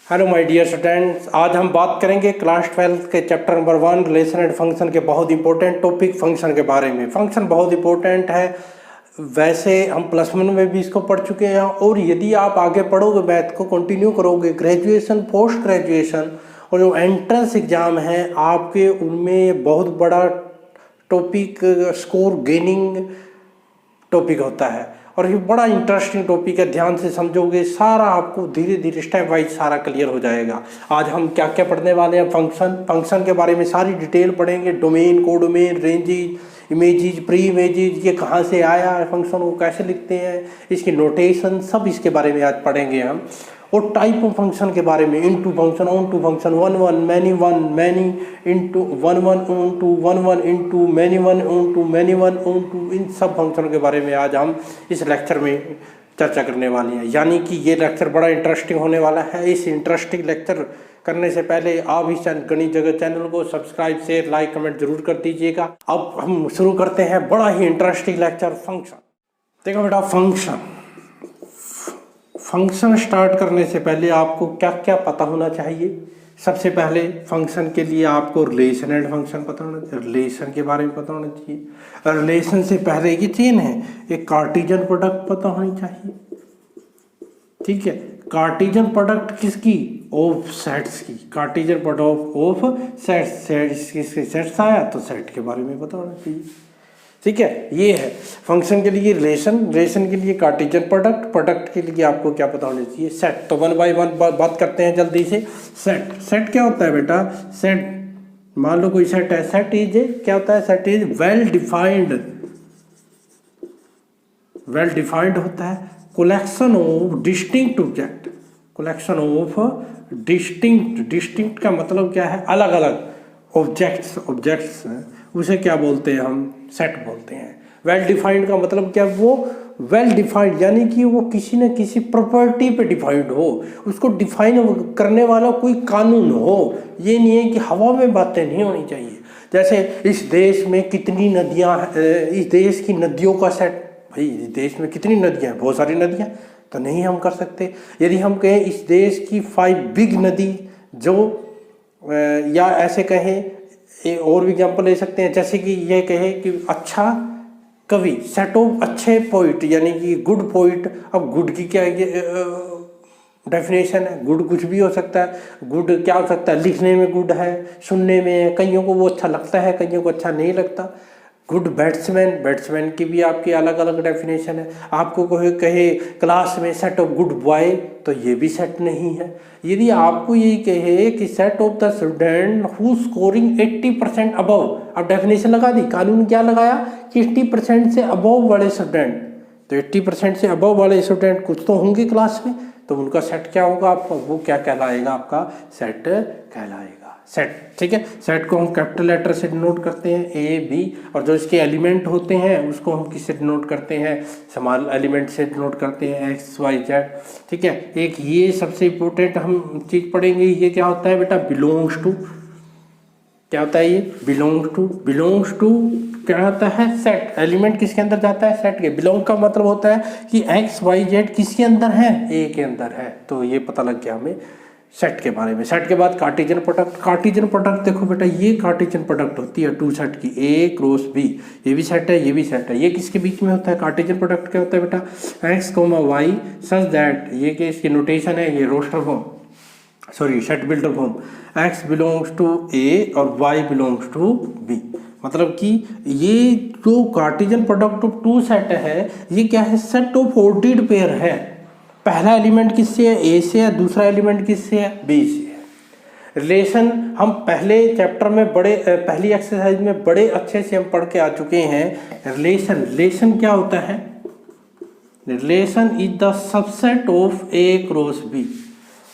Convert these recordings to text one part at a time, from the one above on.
Hello my dear students, आज हम बात करेंगे क्लास 12 के chapter number 1 relation and function के बहुत इंपॉर्टेंट टॉपिक फंक्शन के बारे में। फंक्शन बहुत इंपॉर्टेंट है, वैसे हम +1 में भी इसको पढ़ चुके हैं और यदि आप आगे पढ़ोगे मैथ को कंटिन्यू करोगे, ग्रेजुएशन पोस्ट ग्रेजुएशन और जो एंट्रेंस एग्ज़ाम है आपके, उनमें बहुत बड़ा टॉपिक स्कोर गेनिंग टॉपिक होता है और ये बड़ा इंटरेस्टिंग टॉपिक है। ध्यान से समझोगे सारा आपको धीरे धीरे स्टेप वाइज सारा क्लियर हो जाएगा। आज हम क्या क्या पढ़ने वाले हैं, फंक्शन के बारे में सारी डिटेल पढ़ेंगे। Domain, codomain, ranges, images, pre images, ये कहाँ से आया है, फंक्शन को कैसे लिखते हैं, इसकी नोटेशन, सब इसके बारे में आज पढ़ेंगे हम। और टाइप ऑफ फंक्शन के बारे में, into function, onto function, one many into one onto one into many one onto, इन सब फंक्शन के बारे में आज हम इस लेक्चर में चर्चा करने वाले हैं। यानी कि ये लेक्चर बड़ा इंटरेस्टिंग होने वाला है। इस इंटरेस्टिंग लेक्चर करने से पहले आप इस गणित जगत चैनल को सब्सक्राइब, शेयर, लाइक, कमेंट जरूर कर दीजिएगा। अब हम शुरू करते हैं बड़ा ही इंटरेस्टिंग लेक्चर फंक्शन। देखो बेटा, फंक्शन स्टार्ट करने से पहले आपको क्या क्या पता होना चाहिए। सबसे पहले फंक्शन के लिए आपको रिलेशन एंड फंक्शन पता होना चाहिए, रिलेशन के बारे में पता होना चाहिए। रिलेशन से पहले ये चेन है, एक कार्टेशियन प्रोडक्ट पता होनी चाहिए। ठीक है, कार्टेशियन प्रोडक्ट किसकी? ऑफ सेट्स की। कार्टेशियन प्रोडक्ट ऑफ सेट्स, किसके सेट्स आया तो सेट के बारे में पता होना चाहिए। ठीक है, ये है फंक्शन के लिए रिलेशन के लिए कार्टेशियन प्रोडक्ट के लिए आपको क्या पता होना चाहिए? सेट। तो 1 बाय 1 बात करते हैं जल्दी से। सेट क्या होता है बेटा? सेट, मान लो कोई सेट है, सेट इज क्या होता है? सेट इज वेल डिफाइंड होता है collection of distinct object. Collection of distinct का मतलब क्या है? अलग अलग ऑब्जेक्ट्स उसे क्या बोलते हैं? हम सेट बोलते हैं। वेल डिफाइंड का मतलब क्या? वो वेल डिफाइंड यानी कि वो किसी न किसी प्रॉपर्टी पे डिफाइंड हो, उसको डिफाइन करने वाला कोई कानून हो। ये नहीं है कि हवा में बातें नहीं होनी चाहिए। जैसे इस देश में कितनी नदियाँ, इस देश की नदियों का सेट, भाई इस देश में कितनी नदियाँ हैं? बहुत सारी नदियाँ, तो नहीं हम कर सकते। यदि हम कहें इस देश की 5 बिग नदी जो, या ऐसे कहें, और भी एग्जाम्पल ले सकते हैं, जैसे कि ये कहे कि अच्छा कवि, सेट ऑफ अच्छे पोइट यानी कि गुड पोइट। अब गुड की क्या डेफिनेशन है? गुड कुछ भी हो सकता है। गुड क्या हो सकता है? लिखने में गुड है, सुनने में कईयों को वो अच्छा लगता है, कईयों को अच्छा नहीं लगता। गुड बैट्समैन की भी आपकी अलग अलग डेफिनेशन है। आपको कोई कहे क्लास में सेट ऑफ गुड बॉय, तो ये भी सेट नहीं है। यदि आपको यही कहे कि set of the student who scoring 80% above, अब डेफिनेशन लगा दी, कानून क्या लगाया कि 80% से अबव वाले स्टूडेंट, तो 80% से अबव वाले स्टूडेंट कुछ तो होंगे क्लास में, तो उनका सेट क्या होगा आपका? वो क्या कहलाएगा? आपका सेट कहलाएगा। सेट, ठीक है। सेट को हम कैपिटल लेटर से डिनोट करते हैं, ए बी, और जो इसके एलिमेंट होते हैं उसको हम किससे डिनोट करते हैं? स्मॉल एलिमेंट से डिनोट करते हैं, एक्स वाई जेड। ठीक है, एक ये सबसे इम्पोर्टेंट हम चीज़ पढ़ेंगे, ये क्या होता है बेटा? Belongs to. क्या होता है ये? बिलोंग्स टू क्या होता है? सेट। एलिमेंट किसके अंदर जाता है? सेट के। बिलोंग का मतलब होता है कि एक्स वाई जेड किसके अंदर है? ए के अंदर है। तो ये पता लग गया हमें सेट के बारे में। सेट के बाद कार्टेशियन प्रोडक्ट देखो बेटा, ये कार्टेशियन प्रोडक्ट होती है 2 सेट की, ए क्रॉस बी। ये भी सेट है, ये भी सेट है। ये किसके बीच में होता है? कार्टेशियन प्रोडक्ट क्या होता है बेटा? X comma y such that, ये कि इसकी नोटेशन है, ये roster form, sorry set builder form, x belongs to A और वाई बिलोंग्स टू बी। मतलब कि ये जो कार्टेशियन प्रोडक्ट ऑफ 2 सेट है, ये क्या है? सेट ऑफ ऑर्डर्ड पेयर है। पहला एलिमेंट किससे है? ए से है। दूसरा एलिमेंट किससे है? बी से है। रिलेशन हम पहले चैप्टर में पहली एक्सरसाइज में बड़े अच्छे से हम पढ़ के आ चुके हैं। रिलेशन क्या होता है? Relation is the subset of A cross B.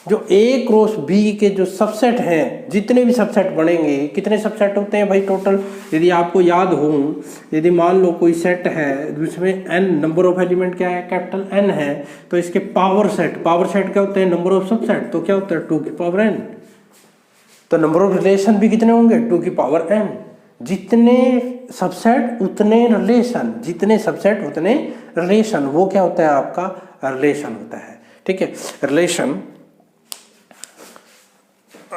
जो ए क्रॉस बी के जो सबसेट हैं, जितने भी सबसेट बनेंगे, कितने सबसेट होते हैं भाई टोटल? यदि आपको याद हो, यदि मान लो कोई सेट है जिसमें n नंबर ऑफ एलिमेंट क्या है? कैपिटल N है, तो इसके पावर सेट क्या होते हैं? नंबर ऑफ सबसेट, तो क्या होता है? 2 की पावर n। तो नंबर ऑफ रिलेशन भी कितने होंगे? 2 की पावर n। जितने सबसेट उतने रिलेशन, जितने सबसेट उतने रिलेशन, वो क्या होता है? आपका रिलेशन होता है। ठीक है, रिलेशन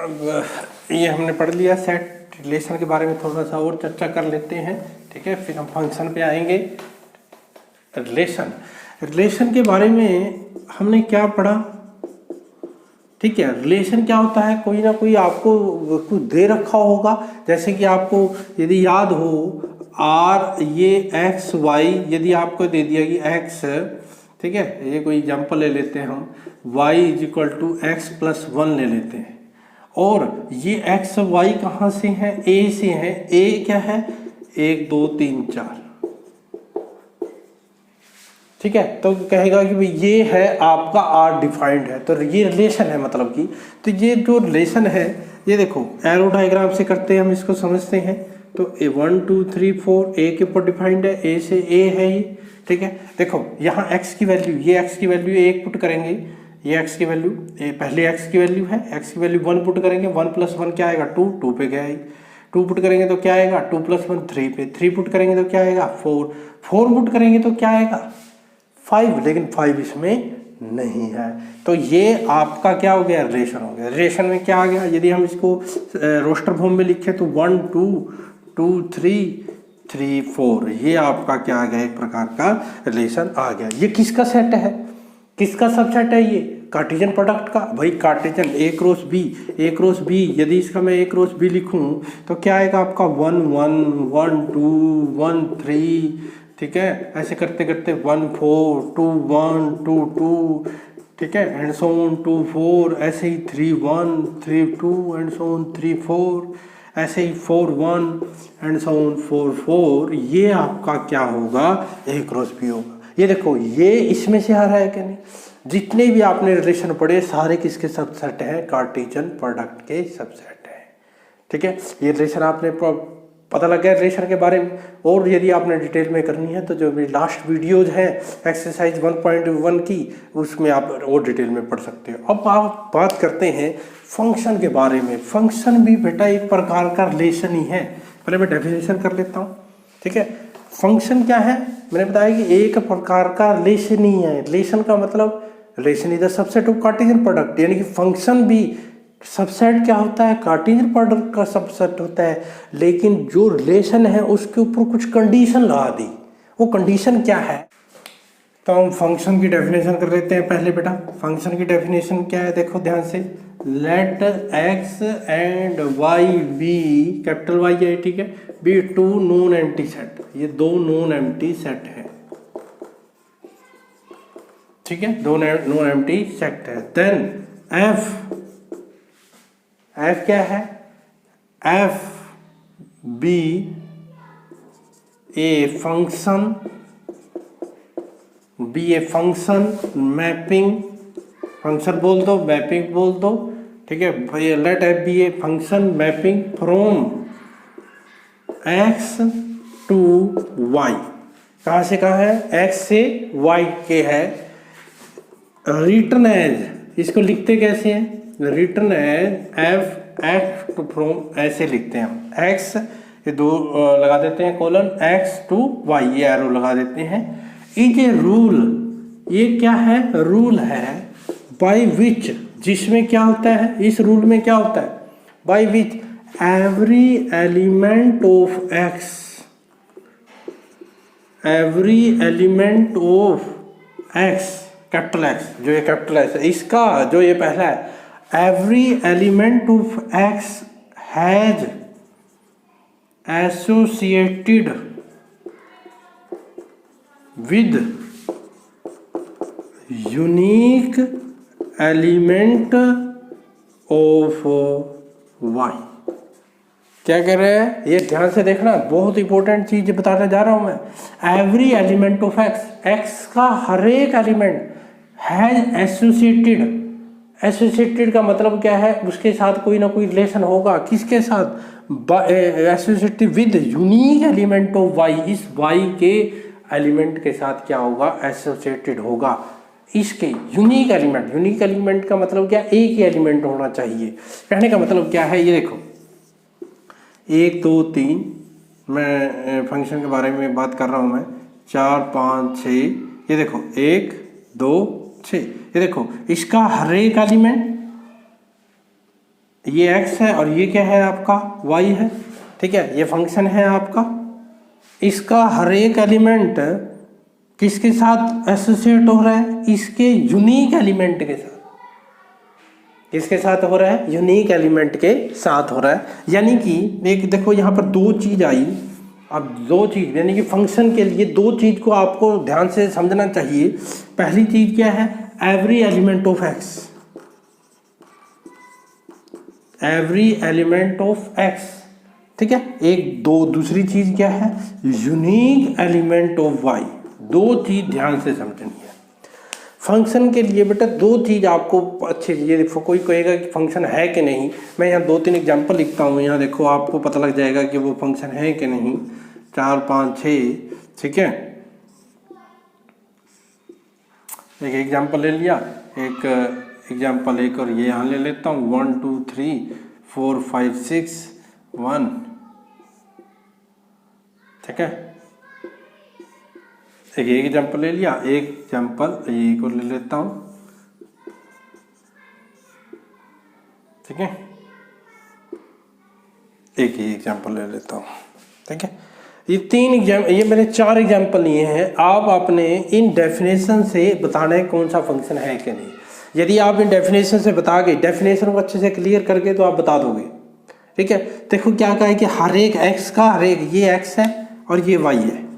अब ये हमने पढ़ लिया सेट। रिलेशन के बारे में थोड़ा सा और चर्चा कर लेते हैं, ठीक है, फिर हम फंक्शन पे आएंगे। रिलेशन के बारे में हमने क्या पढ़ा, ठीक है। रिलेशन क्या होता है, कोई ना कोई आपको कुछ दे रखा होगा, जैसे कि आपको यदि याद हो आर ये एक्स वाई, यदि आपको दे दिया कि एक्स, ठीक है, ये कोई एग्जांपल ले लेते हैं हम, y is equal to X plus 1 ले लेते हैं, और ये एक्स वाई कहाँ से है, ए से है। ए क्या है, 1 2 3 4, ठीक है। तो कहेगा कि भाई ये है आपका आर डिफाइंड है, तो ये रिलेशन है मतलब कि। तो ये जो रिलेशन है, ये देखो एरो डायग्राम से करते हैं हम, इसको समझते हैं। तो 1 2 3 4 ए के ऊपर डिफाइंड है, ए से ए है ये, ठीक है। देखो यहाँ x की वैल्यू, ये x की वैल्यू 1 पुट करेंगे, ये x की वैल्यू, ये पहले x की वैल्यू है, x की वैल्यू 1 पुट करेंगे, 1 प्लस 1 क्या आएगा 2, 2 पे क्या आएगी, 2 पुट करेंगे तो क्या आएगा 2 प्लस 1 3 पे, 3 पुट करेंगे तो क्या आएगा 4, 4 पुट करेंगे तो क्या आएगा 5, लेकिन 5 इसमें नहीं है। तो ये आपका क्या हो गया, रिलेशन हो गया। रिलेशन में क्या आ गया, यदि हम इसको रोस्टर फॉर्म में लिखे तो 1 2 2 3 3 4, ये आपका क्या आ गया, एक प्रकार का रिलेशन आ गया। ये किसका सेट है, किसका सबसेट है, ये कार्टेशियन प्रोडक्ट का। भाई कार्टेशियन ए क्रॉस बी, ए क्रॉस बी, यदि इसका मैं ए क्रॉस बी लिखूं तो क्या आएगा आपका 1 1 1 2 1 3, ठीक है। ऐसे करते करते 1 4 2 1 2 2, ठीक है, एंड सो ऑन 2 4, ऐसे ही 3 1 3 2 एंड सो ऑन 3 4, ऐसे ही 4 1 एंड सो ऑन 4 4। ये आपका क्या होगा, ए क्रॉस बी होगा। ये देखो ये इसमें से आ रहा है कि नहीं, जितने भी आपने रिलेशन पढ़े सारे किसके सबसेट हैं, कार्टेशियन प्रोडक्ट के सबसेट हैं, ठीक है। ये रिलेशन आपने पता लग गया रिलेशन के बारे में। और यदि आपने डिटेल में करनी है तो जो मेरी लास्ट वीडियोज हैं एक्सरसाइज 1.1 की, उसमें आप और डिटेल में पढ़ सकते हो। अब आप बात करते हैं फंक्शन के बारे में। फंक्शन भी बेटा एक प्रकार का रिलेशन ही है। पहले मैं डेफिनेशन कर लेता हूँ, ठीक है। फंक्शन क्या है, मैंने बताया कि एक प्रकार का रिलेशन ही है। रिलेशन का मतलब relation is the subset of Cartesian product, यानी कि फंक्शन भी सबसेट क्या होता है, कार्टेशियन प्रोडक्ट का सबसेट होता है। लेकिन जो रिलेशन है उसके ऊपर कुछ कंडीशन लगा दी। वो कंडीशन क्या है, तो हम फंक्शन की डेफिनेशन कर लेते हैं पहले बेटा। फंक्शन की डेफिनेशन क्या है, देखो ध्यान से, let x and y be, capital Y है, ठीक है, बी 2 नॉन एम्प्टी सेट। ये 2 नॉन एम्प्टी सेट है, ठीक है, 2 नॉन एम्प्टी सेट है। देन f क्या है, f be a function, be a function mapping, function बोल दो, मैपिंग बोल दो, ठीक है भाई। Let F be a function mapping from x to y। कहाँ से कहाँ है, x से y के है। रिटर्न एज, इसको लिखते कैसे हैं, written as F X to from, ऐसे लिखते हैं हम। x ये 2 लगा देते हैं कोलन, x टू y, ये एरो लगा देते हैं। इज ए रूल, ये क्या है, रूल है, बाय विच, जिसमें क्या होता है, इस रूल में क्या होता है, by which every element of x, every element of x, capital x, जो ये कैपिटल x है, इसका जो ये पहला है, every element of x has associated with unique element of y। क्या कह रहे हैं, ये ध्यान से देखना, बहुत इंपॉर्टेंट चीज बताने जा रहा हूं मैं। एवरी एलिमेंट ऑफ x का हर एक एलिमेंट हैज एसोसिएटेड, एसोसिएटेड का मतलब क्या है, उसके साथ कोई ना कोई रिलेशन होगा, किसके साथ, associated with unique element of y, इस y के एलिमेंट के साथ क्या होगा, एसोसिएटेड होगा, इसके यूनिक एलिमेंट। यूनिक एलिमेंट का मतलब क्या, एक ही एलिमेंट होना चाहिए। कहने का मतलब क्या है, ये देखो 1 2 3, मैं फंक्शन के बारे में बात कर रहा हूँ मैं, 4 5 6, ये देखो 1 2 6, ये देखो इसका हर एक एलिमेंट ये x है और ये क्या है आपका y है, ठीक है। ये फंक्शन है आपका, इसका हर एक एलिमेंट किसके साथ एसोसिएट हो रहा है, इसके यूनिक एलिमेंट के साथ। किसके साथ हो रहा है, यूनिक एलिमेंट के साथ हो रहा है। यानी कि एक देखो यहाँ पर दो चीज आई, अब दो चीज यानी कि फंक्शन के लिए दो चीज को आपको ध्यान से समझना चाहिए। पहली चीज क्या है, every element of x, every element of x, ठीक है। एक दो दूसरी चीज क्या है, यूनिक एलिमेंट ऑफ वाई। दो चीज ध्यान से समझनी है फंक्शन के लिए बेटा। दो चीज आपको अच्छे, ये देखो कोई कहेगा कि फंक्शन है कि नहीं, मैं यहाँ दो तीन एग्जांपल लिखता हूँ, यहाँ देखो आपको पता लग जाएगा कि वो फंक्शन है कि नहीं। 4 5 6, ठीक है। एक एग्जांपल ले लिया, एक एग्जांपल एक और ये यहाँ ले लेता हूँ। 1 2 3 4 5 6 1, ठीक है। एक एग्जांपल ले लिया, एक एग्जांपल एक और ले लेता हूँ, ठीक है। एक ही एग्जांपल ले लेता हूँ, ठीक है। ये मैंने 4 एग्जांपल लिए हैं। आप अपने इन डेफिनेशन से बताना है कौन सा फंक्शन है कि नहीं। यदि आप इन डेफिनेशन से बता गए, डेफिनेशन को अच्छे से क्लियर करके, तो आप बता दोगे, ठीक है। देखो क्या कहा है कि हर एक x का, हर एक, ये x है और ये y है,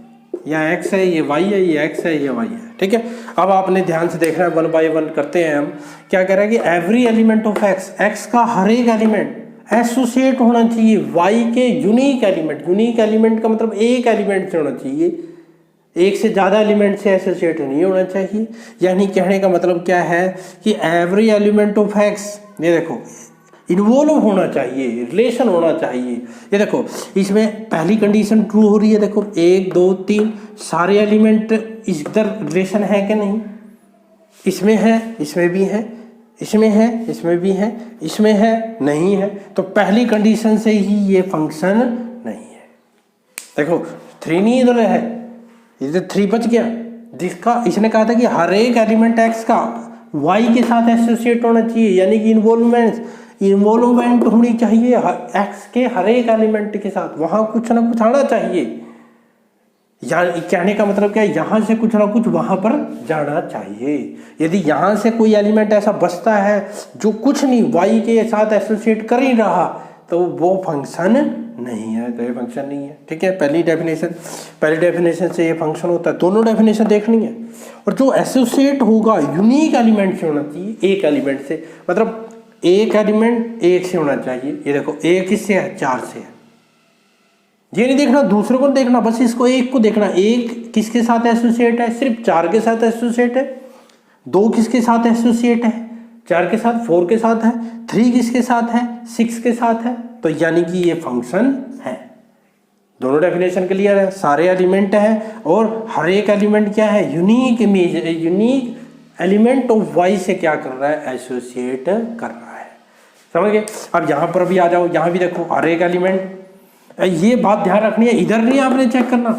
या x है ये y है, ये x है ये y है, ठीक है। अब आपने ध्यान से देखना है, 1 बाय 1 करते हैं हम। क्या कह रहा है कि एवरी एलिमेंट ऑफ x का हर एक एलिमेंट एसोसिएट होना चाहिए y के यूनिक एलिमेंट। यूनिक एलिमेंट का मतलब एक एलिमेंट से होना चाहिए, एक से ज़्यादा एलिमेंट से एसोसिएट नहीं होना चाहिए। यानी कहने का मतलब क्या है कि एवरी एलिमेंट ऑफ x, ये देखो, इन्वॉल्व होना चाहिए, रिलेशन होना चाहिए। ये देखो इसमें पहली कंडीशन ट्रू हो रही है, देखो 1 2 3 सारे एलिमेंट इधर रिलेशन है कि नहीं, इसमें है, इसमें भी है, इसमें है, इसमें भी है, इसमें है, नहीं है। तो पहली कंडीशन से ही ये फंक्शन नहीं है। देखो 3 नहीं इधर है, इधर 3 बच गया, जिसका इसने कहा था कि हर एक एलिमेंट x का y के साथ एसोसिएट होना चाहिए। यानी कि इन्वॉल्वमेंट होनी चाहिए x के हर एक एलिमेंट के साथ, वहां कुछ ना कुछ आना चाहिए। यानी कहने का मतलब क्या है, यहाँ से कुछ ना कुछ वहां पर जाना चाहिए। यदि यहाँ से कोई एलिमेंट ऐसा बचता है जो कुछ नहीं y के साथ एसोसिएट कर ही रहा, तो वो फंक्शन नहीं है, तो ये फंक्शन नहीं है, ठीक है। पहली डेफिनेशन से ये फंक्शन होता है। दोनों डेफिनेशन देखनी है। और जो एसोसिएट होगा यूनिक एलिमेंट से होना चाहिए, एक एलिमेंट से, मतलब एक एलिमेंट एक से होना चाहिए। ये देखो एक किससे है, 4 से है। ये नहीं देखना दूसरे को देखना, बस इसको एक को देखना। एक किसके साथ एसोसिएट है, सिर्फ 4 के साथ एसोसिएट है। 2 किसके साथ एसोसिएट है, 4 के साथ, 4 के साथ है। 3 किसके साथ है, 6 के साथ है। तो यानी कि ये फंक्शन है। दोनों डेफिनेशन क्लियर है, सारे एलिमेंट है और हर एक एलिमेंट क्या है, unique image, unique element of y से क्या कर रहा है, एसोसिएट कर रहा है। समझ गए। अब यहाँ पर भी आ जाओ, यहाँ भी देखो हर एक एलिमेंट, ये बात ध्यान रखनी है, इधर नहीं आपने चेक करना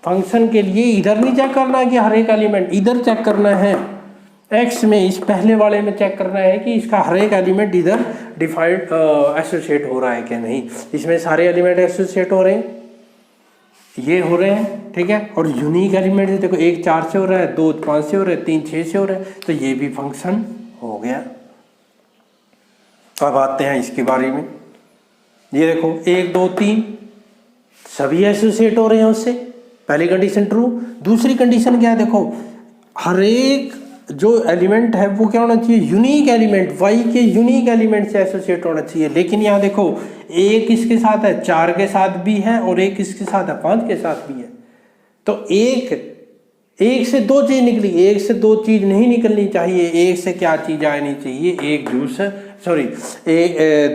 फंक्शन के लिए, इधर नहीं चेक करना है कि हर एक एलिमेंट, इधर चेक करना है x में, इस पहले वाले में चेक करना है कि इसका हर एक एलिमेंट इधर डिफाइंड एसोसिएट हो रहा है कि नहीं। इसमें सारे एलिमेंट एसोसिएट हो रहे हैं, ये हो रहे हैं, ठीक है। और यूनिक एलिमेंट देखो 1 4 से हो रहा है, 2 5 से हो रहा है, 3 6 से हो रहा है, तो ये भी फंक्शन हो गया। अब आते हैं इसके बारे में। ये देखो 1 2 3 सभी एसोसिएट हो रहे हैं उससे, पहली कंडीशन ट्रू। दूसरी कंडीशन क्या है, देखो हर एक जो एलिमेंट है वो क्या होना चाहिए, यूनिक एलिमेंट, y के यूनिक एलिमेंट से एसोसिएट होना चाहिए। लेकिन यहाँ देखो एक किसके साथ है, 4 के साथ भी है और एक किसके साथ है, 5 के साथ भी है। तो एक से 2 चीज निकली, एक से 2 चीज नहीं निकलनी चाहिए। एक से क्या चीज आनी चाहिए, एक जूस, सॉरी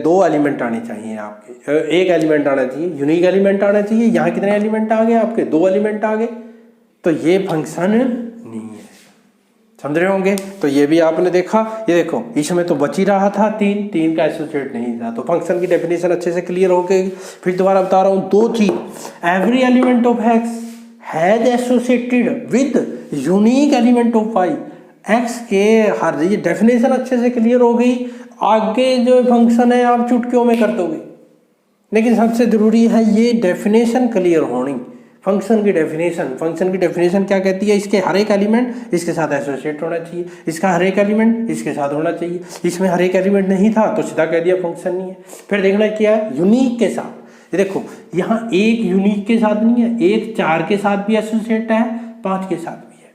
2 एलिमेंट आने चाहिए आपके, एक एलिमेंट आना चाहिए, यूनिक एलिमेंट आना चाहिए। यहाँ कितने एलिमेंट आ गए आपके, 2 एलिमेंट आ गए, तो ये फंक्शन नहीं है। समझ रहे होंगे। तो ये भी आपने देखा, ये देखो इसमें तो बच ही रहा था 3 का एसोसिएट नहीं था। तो फंक्शन की डेफिनेशन अच्छे से क्लियर हो गई। फिर दोबारा बता रहा हूँ 2 चीज, every element of x has associated with unique element of y। x के हर, ये डेफिनेशन अच्छे से क्लियर हो गई आगे जो फंक्शन है आप चुटकियों में कर दोगे, लेकिन सबसे ज़रूरी है ये डेफिनेशन क्लियर होनी। फंक्शन की डेफिनेशन क्या कहती है, इसके हर एक एलिमेंट इसके साथ एसोसिएट होना चाहिए, इसका हर एक एलिमेंट इसके साथ होना चाहिए। इसमें हर एक एलिमेंट नहीं था तो सीधा कह दिया फंक्शन नहीं है। फिर देखना क्या है, यूनिक के साथ। ये देखो यहाँ एक यूनिक के साथ नहीं है, एक 4 के साथ भी एसोसिएट है, 5 के साथ भी है,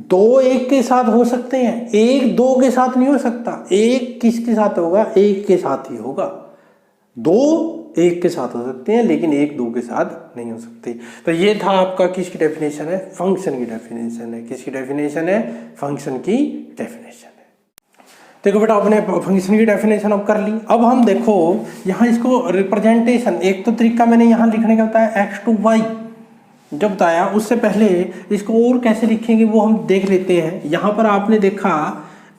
2 1 के साथ हो सकते हैं, 1 2 के साथ नहीं हो सकता। 1 किसके साथ होगा, 1 के साथ ही होगा। 2 1 के साथ हो सकते हैं लेकिन 1 2 के साथ नहीं हो सकते। तो ये था आपका किसकी डेफिनेशन है, फंक्शन की डेफिनेशन है। किसकी डेफिनेशन है, फंक्शन की डेफिनेशन है। देखो बेटा आपने फंक्शन की डेफिनेशन अब कर ली। अब हम देखो यहाँ इसको रिप्रेजेंटेशन, एक तो तरीका मैंने यहाँ लिखने का बताया x to y जो बताया, उससे पहले इसको और कैसे लिखेंगे वो हम देख लेते हैं। यहाँ पर आपने देखा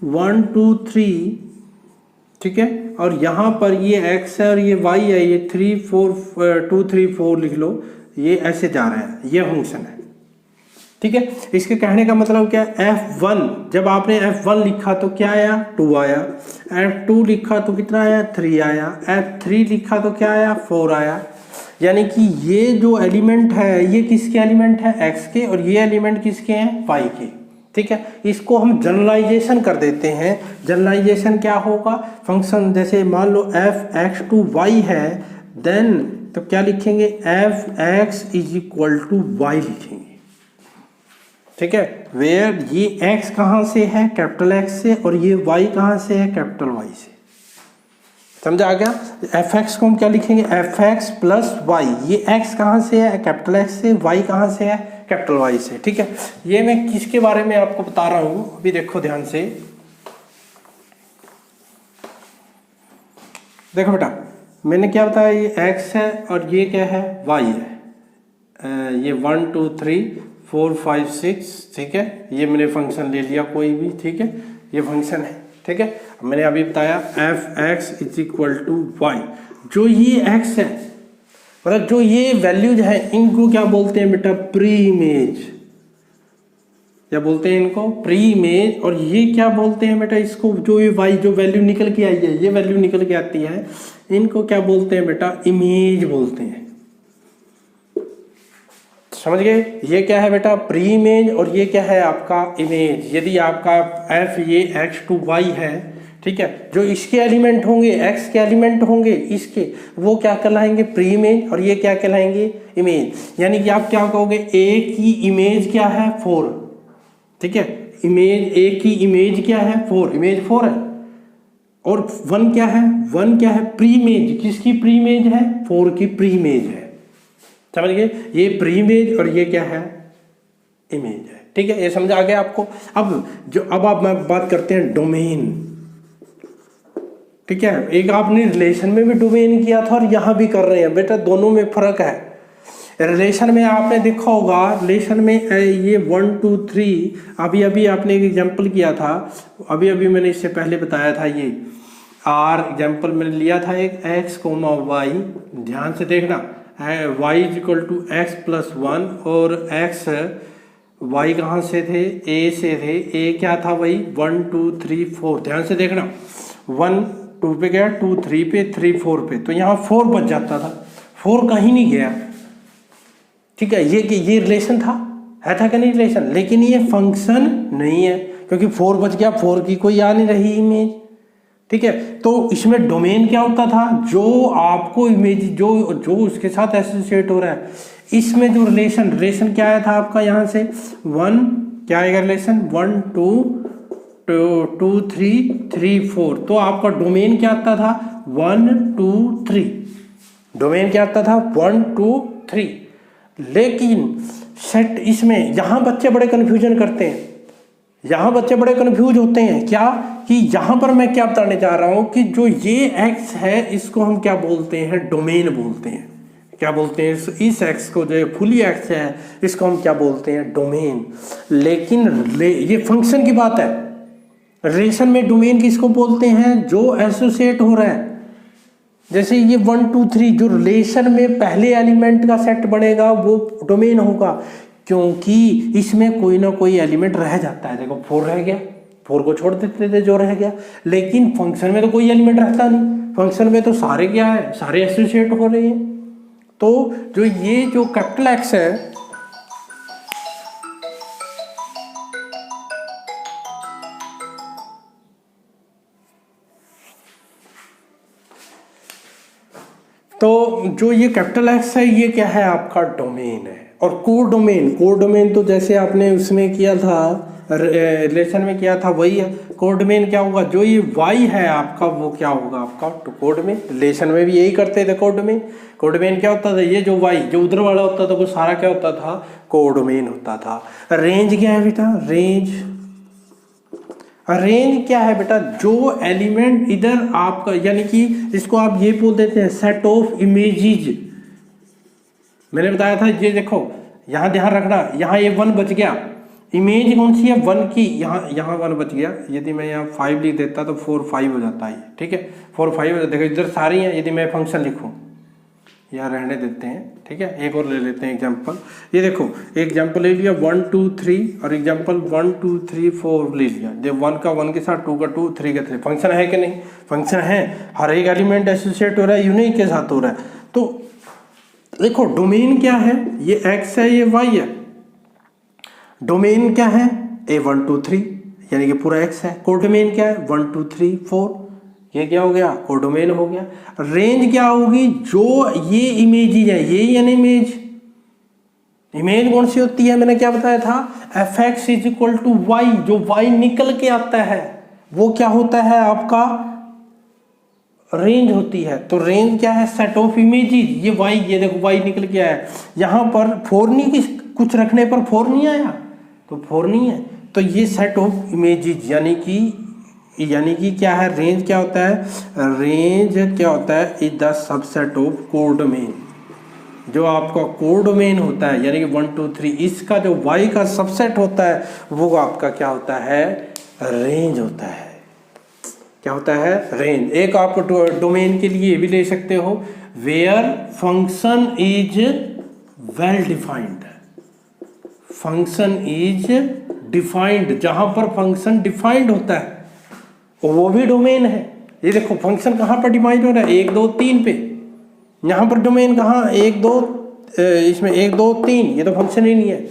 1 2 3, ठीक है, और यहाँ पर ये x है और ये y है, ये 3 4 2 3 4 लिख लो, ये ऐसे जा रहा है, ये फंक्शन है, ठीक है। इसके कहने का मतलब क्या है, f1 जब आपने f1 लिखा तो क्या आया, 2 आया, f2 लिखा तो कितना आया, 3 आया, f3 लिखा तो क्या आया, 4 आया। यानी कि ये जो एलिमेंट है ये किसके एलिमेंट है, x के, और ये एलिमेंट किसके हैं, y के, ठीक है। इसको हम जनरलाइजेशन कर देते हैं। जनरलाइजेशन क्या होगा, फंक्शन जैसे मान लो f(x to y) है, देन तो क्या लिखेंगे, f(x = y) लिखेंगे, ठीक है। वेयर ये x कहाँ से है, कैपिटल X से, और ये y कहाँ से है, कैपिटल Y से। समझा आ गया। f(x) को हम क्या लिखेंगे, f(x + y), ये x कहाँ से है, कैपिटल X से, y कहाँ से है, कैपिटल Y से, ठीक है। ये मैं किसके बारे में आपको बता रहा हूं, अभी देखो ध्यान से। देखो बेटा मैंने क्या बताया, ये x है और ये क्या है, y है। ये 1 2 3 4 5 6, ठीक है, ये मैंने फंक्शन ले लिया कोई भी, ठीक है, ये फंक्शन है, ठीक है। मैंने अभी बताया f(x = y), जो ये x है, मतलब जो ये वैल्यूज है इनको क्या बोलते हैं बेटा, प्री इमेज। क्या बोलते हैं इनको, प्री इमेज। और ये क्या बोलते हैं बेटा, इसको जो ये y जो वैल्यू निकल के आई है, ये वैल्यू निकल के आती है, इनको क्या बोलते हैं बेटा, इमेज बोलते हैं। समझ गए, ये क्या है बेटा, प्री इमेज, और ये क्या है आपका इमेज। यदि आपका f ये x to y है, ठीक है, जो इसके एलिमेंट होंगे, x के एलिमेंट होंगे इसके, वो क्या कहलाएंगे, प्री इमेज, और ये क्या कहलाएंगे, इमेज। यानी कि आप क्या कहोगे, a की इमेज क्या है, 4, ठीक है, इमेज a की इमेज क्या है, 4, इमेज 4 है। और 1 क्या है, 1 क्या है, प्री इमेज, किसकी प्री इमेज है, 4 की प्री इमेज है। समझ गए, ये प्री इमेज और ये क्या है, इमेज है, ठीक है। ये समझ आ गया आपको। अब आप बात करते हैं डोमेन, ठीक है। एक आपने रिलेशन में भी डोमेन किया था और यहाँ भी कर रहे हैं बेटा, दोनों में फर्क है। रिलेशन में आपने देखा होगा, रिलेशन में ये 1 2 3, अभी अभी आपने एक एग्जांपल किया था, अभी मैंने इससे पहले बताया था, ये आर एग्जांपल मैंने लिया था एक x, y, ध्यान से देखना, y = x + 1, और x y कहाँ से थे, a से थे, a क्या था भाई, 1 2 3 4, ध्यान से देखना, 1 2 पे गया, 2 3 पे, 3 4 पे, तो यहाँ 4 बच जाता था, 4 कहीं नहीं गया, ठीक है। ये रिलेशन था कि नहीं रिलेशन, लेकिन ये फंक्शन नहीं है, क्योंकि 4 बच गया, 4 की कोई आ नहीं रही इमेज, ठीक है। तो इसमें डोमेन क्या होता था, जो आपको इमेज जो उसके साथ एसोसिएट हो रहा है, इसमें जो रिलेशन क्या आया था आपका, यहाँ से 1 क्या आएगा रिलेशन, 1 2 3 3 4, तो आपका डोमेन क्या आता था, 1 2 3, डोमेन क्या आता था, 1 2 3। लेकिन सेट इसमें यहाँ बच्चे बड़े कन्फ्यूजन करते हैं, यहाँ बच्चे बड़े कन्फ्यूज होते हैं, क्या कि यहाँ पर मैं क्या बताने जा रहा हूँ कि जो ये x है इसको हम क्या बोलते हैं, डोमेन बोलते हैं। क्या बोलते हैं, इस x को जो फुली x है इसको हम क्या बोलते हैं, डोमेन। लेकिन ये फंक्शन की बात है, रिलेशन में डोमेन किसको बोलते हैं, जो एसोसिएट हो रहा है। जैसे ये 1 2 3 जो रिलेशन में पहले एलिमेंट का सेट बनेगा वो डोमेन होगा, क्योंकि इसमें कोई ना कोई एलिमेंट रह जाता है। देखो 4 रह गया, 4 को छोड़ देते थे जो रह गया। लेकिन फंक्शन में तो कोई एलिमेंट रहता नहीं, फंक्शन में तो सारे क्या है, सारे एसोसिएट हो रहे हैं। तो जो ये जो कैपिटल एक्स है, तो जो ये कैपिटल एक्स है ये क्या है, आपका डोमेन है। और कोडोमेन तो जैसे आपने उसमें किया था, रिलेशन में किया था, वही है। कोडोमेन क्या होगा, जो ये वाई है आपका वो क्या होगा आपका कोडोमेन। रिलेशन में भी यही करते थे कोडोमेन क्या होता था, ये जो वाई जो उधर वाला होता था वो सारा क्या होता था, कोडोमेन होता था। रेंज क्या है बेटा, रेंज क्या है बेटा, जो एलिमेंट इधर आपका, यानी कि इसको आप ये बोल देते हैं सेट ऑफ इमेजेस। मैंने बताया था, ये देखो यहाँ ध्यान रखना, यहाँ ये 1 बच गया, इमेज कौन सी है 1 की, यहाँ 1 बच गया। यदि मैं यहाँ 5 लिख देता तो 4 5 हो जाता है, ठीक है, 4 5 हो जाता है। देखो इधर सारी हैं, यदि मैं फंक्शन लिखूँ, यहाँ रहने देते हैं, ठीक है। एक और ले लेते हैं एग्जाम्पल। ये देखो एग्जाम्पल ले लिया 1 2 3 और एग्जाम्पल 1 2 3 4 ले लिया। जब 1 का 1 के साथ, 2 का 2, 3 का 3, फंक्शन है कि नहीं, फंक्शन है। हर एक एलिमेंट एसोसिएट हो रहा है, यूनिक के साथ हो रहा है। तो देखो डोमेन क्या है, ये एक्स है, ये वाई है। डोमेन क्या है, A1 2 3 यानी कि पूरा एक्स है। कोडोमेन क्या है 1 2 3 4, ये क्या हो गया, कोडोमेन हो गया। रेंज क्या होगी, जो ये इमेजेस है, ये यानी इमेज कौन सी होती है, मैंने क्या बताया था, fx = y, जो y निकल के आता है वो क्या होता है आपका रेंज होती है। तो रेंज क्या है, सेट ऑफ इमेजेस। ये y, ये देखो y निकल के आया, यहाँ पर 4 नहीं, कुछ रखने पर 4 नहीं आया, तो 4 नहीं है। तो ये सेट ऑफ इमेजेस यानी कि क्या है, रेंज क्या होता है, रेंज क्या होता है, is the subset of codomain. जो आपका कोडोमेन होता है यानी कि 1 2 3, इसका जो y का सबसेट होता है वो आपका क्या होता है, रेंज होता है। क्या होता है, रेंज। एक आप डोमेन के लिए भी ले सकते हो, where function is well defined, function is defined, जहां पर फंक्शन डिफाइंड होता है वो भी डोमेन है। ये देखो फंक्शन कहाँ पर डिफाइंड हो रहा है, 1 2 3 पे, यहाँ पर डोमेन कहाँ 1 2, इसमें 1 2 3, ये तो फंक्शन ही नहीं है।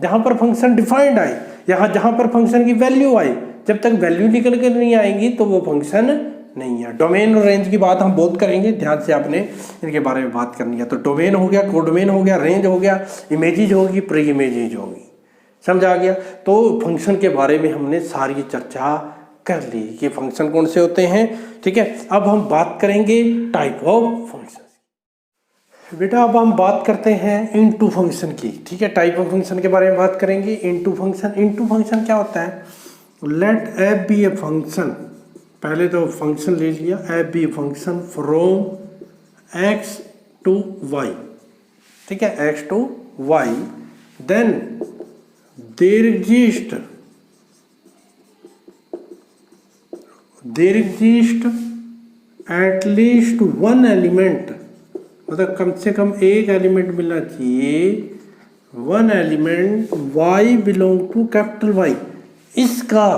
जहाँ पर फंक्शन डिफाइंड आए, जहाँ पर फंक्शन की वैल्यू आए, जब तक वैल्यू निकल कर नहीं आएगी तो वो फंक्शन नहीं है। डोमेन और रेंज की बात हम बहुत करेंगे, ध्यान से आपने इनके बारे में बात करनी है। तो डोमेन हो गया, कोडोमेन हो गया, रेंज हो गया, इमेजेज होगी, प्री इमेजेज होगी, समझ आ गया। तो फंक्शन के बारे में हमने सारी चर्चा कर ली कि फंक्शन कौन से होते हैं, ठीक है। अब हम बात करेंगे टाइप ऑफ फंक्शन। बेटा अब हम बात करते हैं इनटू फंक्शन की, ठीक है। टाइप ऑफ फंक्शन के बारे में बात करेंगे। इनटू फंक्शन क्या होता है, let f be a function, पहले तो फंक्शन ले लिया, f be a function from x to y, ठीक है, x to y, then there exist at least 1 element, मतलब कम से कम एक एलिमेंट मिलना चाहिए, 1 element y belong to capital Y, इसका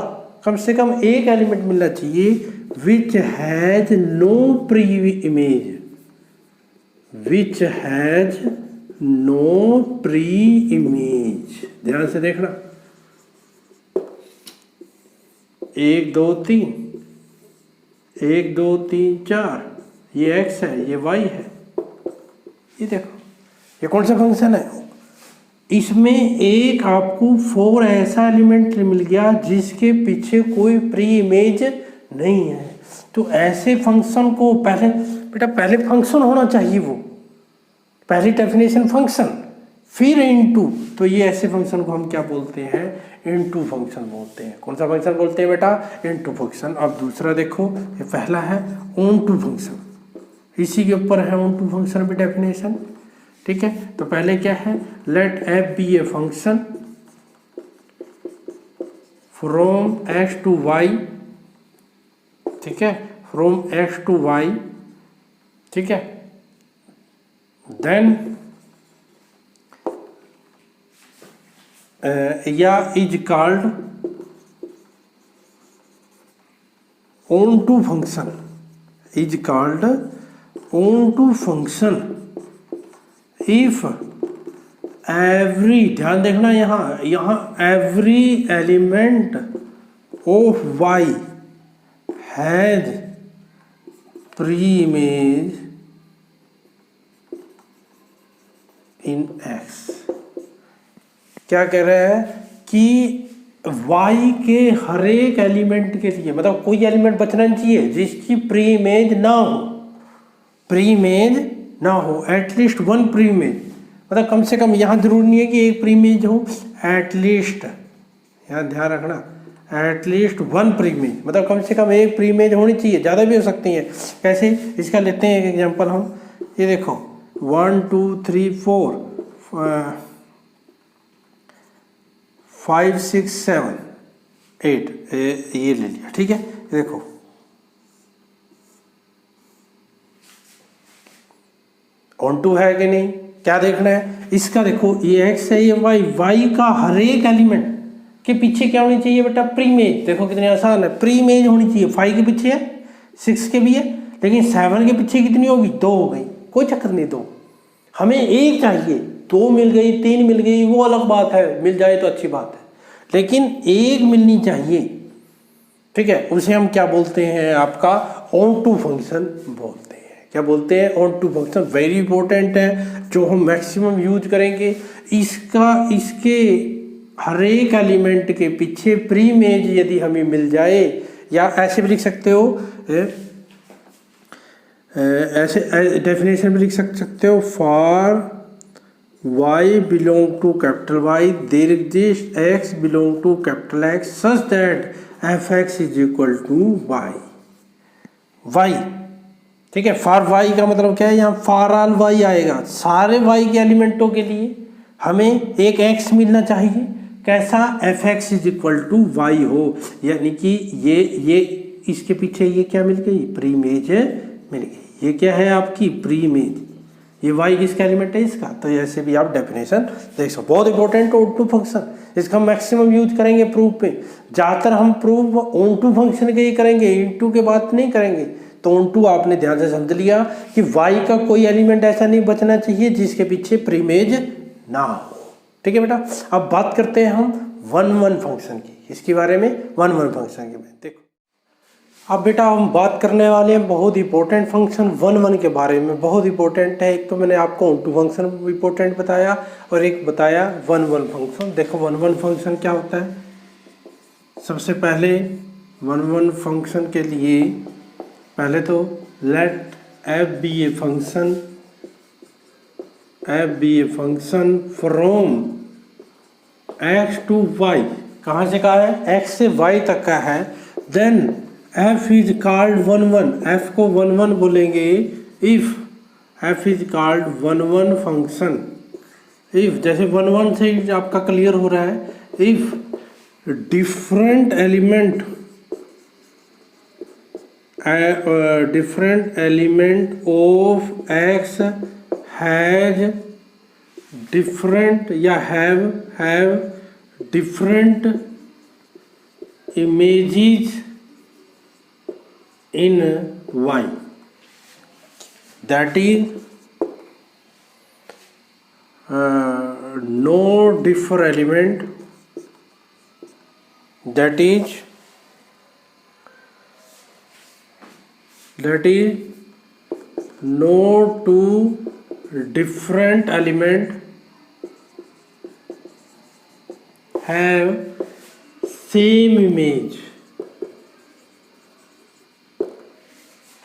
कम से कम एक एलिमेंट मिलना चाहिए which has no pre image, which has no pre image. ध्यान से देखना, 1 2 3, 1 2 3 4, ये x है, ये y है। ये देखो ये कौन सा फंक्शन है, इसमें एक आपको 4 ऐसा एलिमेंट मिल गया जिसके पीछे कोई प्री इमेज नहीं है। तो ऐसे फंक्शन को पहले फंक्शन होना चाहिए, वो पहली डेफिनेशन फंक्शन, फिर इनटू, तो ये ऐसे फंक्शन को हम क्या बोलते हैं, इनटू फंक्शन बोलते हैं। कौन सा फंक्शन बोलते हैं बेटा, इनटू फंक्शन। अब दूसरा देखो, ये पहला है ऑन टू फंक्शन, इसी के ऊपर है ऑन टू फंक्शन भी डेफिनेशन, ठीक है। तो पहले क्या है, let f be a function from x to y, ठीक है, फ्रॉम x टू y, ठीक है, देन या is called onto function is called onto function if every, ध्यान देखना यहाँ every element of y has pre-image in x। क्या कह रहा है कि y के हर एक एलिमेंट के लिए, मतलब कोई एलिमेंट बचना नहीं चाहिए जिसकी प्री इमेज ना हो, प्री इमेज ना हो, एटलीस्ट वन प्री इमेज, मतलब कम से कम, यहाँ जरूरी नहीं है कि एक प्री इमेज हो, एटलीस्ट, यहाँ ध्यान रखना, एटलीस्ट वन प्री इमेज, मतलब कम से कम एक प्री इमेज होनी चाहिए, ज़्यादा भी हो सकती है। कैसे, इसका लेते हैं एक एग्जांपल हम, ये देखो 1 2 3 4 5 6 7 8 ये ले लिया, ठीक है। देखो ऑन टू है कि नहीं, क्या देखना है इसका, देखो ये x है, ये y का हर एक एलिमेंट के पीछे क्या होनी चाहिए बेटा, प्री इमेज। देखो कितनी आसान है, प्री इमेज होनी चाहिए। 5 के पीछे है, 6 के भी है, लेकिन 7 के पीछे कितनी होगी, 2 हो गई, कोई चक्कर नहीं, 2 हमें एक चाहिए, 2 मिल गई 3 मिल गई वो अलग बात है, मिल जाए तो अच्छी बात है, लेकिन एक मिलनी चाहिए, ठीक है। उसे हम क्या बोलते हैं, आपका ऑन टू फंक्शन बोलते हैं। क्या बोलते हैं, onto function, very important है, जो हम मैक्सिमम यूज करेंगे। इसके हर एक एलिमेंट के पीछे प्री इमेज यदि हमें मिल जाए, या ऐसे भी लिख सकते हो, ऐसे डेफिनेशन भी लिख सकते हो, for y belong to capital Y there exists x belong to capital X such that fx is equal to y, ठीक है। फॉर y का मतलब क्या है, यहाँ फॉर ऑल y आएगा, सारे y के एलिमेंटों के लिए हमें एक x मिलना चाहिए, कैसा, fx is equal to y हो, यानी कि ये इसके पीछे ये क्या मिल गई, प्री इमेज मिल गई। ये क्या है आपकी प्री इमेज, ये y किसका एलिमेंट है, इसका। तो ऐसे भी आप डेफिनेशन देख सकते, बहुत इंपॉर्टेंट ऑन टू फंक्शन, इसका मैक्सिमम यूज करेंगे प्रूफ पे। ज़्यादातर हम प्रूफ ऑन टू फंक्शन के ही करेंगे, इनटू के बात नहीं करेंगे। तो ऑन टू आपने ध्यान से समझ लिया कि y का कोई एलिमेंट ऐसा नहीं बचना चाहिए जिसके पीछे प्री इमेज ना हो, ठीक है बेटा। अब बात करते हैं हम 1 फंक्शन की, इसके बारे में 1 फंक्शन के। देखो अब बेटा हम बात करने वाले हैं बहुत इंपॉर्टेंट फंक्शन 1 के बारे में, बहुत इंपॉर्टेंट है। एक तो मैंने आपको ऑन टू फंक्शन इंपॉर्टेंट बताया और एक बताया 1 फंक्शन। देखो 1 फंक्शन क्या होता है, सबसे पहले 1 फंक्शन के लिए पहले तो let f be a function from x to y, कहाँ से कहा है, x से y तक का है। Then f is called 1 f को 1 बोलेंगे if f is called 1 function, if जैसे 1 से आपका क्लियर हो रहा है, if different element of x has different या have different images in y, that is no differ element, that is no two different element have same image।